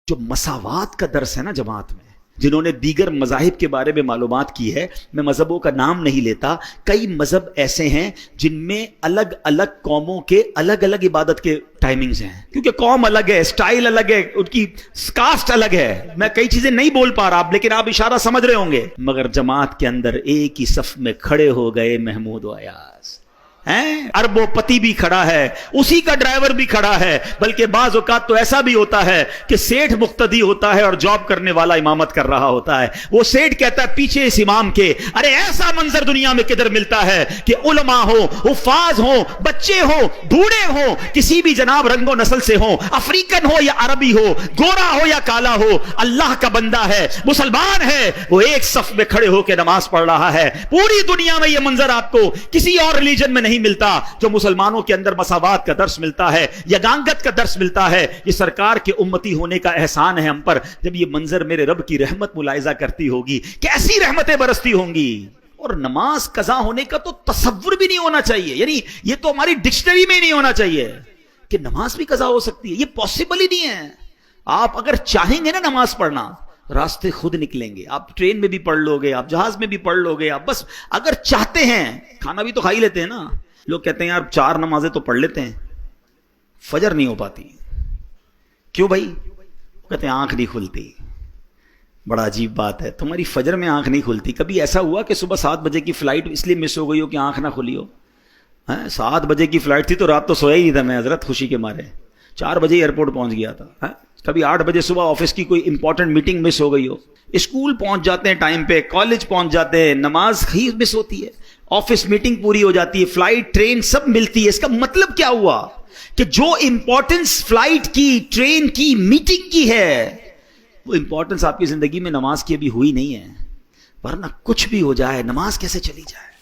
جو مساوات کا درس ہے نا جماعت میں، جنہوں نے دیگر مذاہب کے بارے میں معلومات کی ہے، میں مذہبوں کا نام نہیں لیتا، کئی مذہب ایسے ہیں جن میں الگ الگ قوموں کے الگ الگ عبادت کے ٹائمنگز ہیں، کیونکہ قوم الگ ہے، سٹائل الگ ہے، ان کی کاسٹ الگ ہے۔ میں کئی چیزیں نہیں بول پا رہا لیکن آپ اشارہ سمجھ رہے ہوں گے۔ مگر جماعت کے اندر ایک ہی صف میں کھڑے ہو گئے محمود و ایاز، اربوں پتی بھی کھڑا ہے، اسی کا ڈرائیور بھی کھڑا ہے، بلکہ بعض اوقات تو ایسا بھی ہوتا ہے کہ سیٹھ مقتدی ہوتا ہے اور جاب کرنے والا امامت کر رہا ہوتا ہے۔ وہ سیٹھ کہتا ہے پیچھے اس امام کے، ارے ایسا منظر دنیا میں کدھر ملتا ہے کہ علماء ہو، حفاظ ہو، بچے ہو، بوڑھے ہو، کسی بھی جناب رنگ و نسل سے ہو، افریقن ہو یا عربی ہو، گورا ہو یا کالا ہو، اللہ کا بندہ ہے، مسلمان ہے، وہ ایک صف میں کھڑے ہو کے نماز پڑھ رہا ہے۔ پوری دنیا میں یہ منظر آپ کو کسی اور ریلیجن میں نہیں ملتا، جو مسلمانوں کے اندر مساوات کا درس ملتا ہے، یگانگت کا درس ملتا ہے۔ یہ سرکار کے امتی ہونے کا احسان ہے ہم پر۔ جب یہ منظر میرے رب کی رحمت ملاحظہ کرتی ہوگی، کیسی رحمتیں برستی ہوں گی۔ اور نماز قضا ہونے کا تو تصور بھی نہیں ہونا چاہیے، یعنی یہ تو ہماری ڈکشنری میں نہیں ہونا چاہیے کہ نماز بھی قضا ہو سکتی ہے، یہ پاسبل ہی نہیں ہے۔ آپ اگر چاہیں گے نا نماز پڑھنا، راستے خود نکلیں گے۔ آپ ٹرین میں بھی پڑھ لو گے، آپ جہاز میں بھی پڑھ لو گے، آپ بس اگر چاہتے ہیں۔ کھانا بھی تو کھا ہی لیتے ہیں نا۔ لوگ کہتے ہیں یار 4 نمازیں تو پڑھ لیتے ہیں، فجر نہیں ہو پاتی۔ کیوں بھائی؟ کہتے ہیں آنکھ نہیں کھلتی۔ بڑا عجیب بات ہے، تمہاری فجر میں آنکھ نہیں کھلتی، کبھی ایسا ہوا کہ صبح 7 بجے کی فلائٹ اس لیے مس ہو گئی ہو کہ آنکھ نہ کھلی ہو؟ 7 بجے کی فلائٹ تھی تو رات تو سویا ہی نہیں تھا میں حضرت، خوشی کے مارے 4 بجے ایئرپورٹ پہنچ گیا تھا۔ کبھی 8 بجے صبح آفس کی کوئی امپورٹنٹ میٹنگ مس ہو گئی ہو، اسکول پہنچ جاتے ہیں ٹائم پہ، کالج پہنچ جاتے ہیں، نماز ہی مس ہوتی ہے، آفس میٹنگ پوری ہو جاتی ہے، فلائٹ ٹرین سب ملتی ہے۔ اس کا مطلب کیا ہوا کہ جو امپورٹنس فلائٹ کی، ٹرین کی، میٹنگ کی ہے، وہ امپورٹنس آپ کی زندگی میں نماز کی ابھی ہوئی نہیں ہے، ورنہ کچھ بھی ہو جائے نماز کیسے چلی جائے۔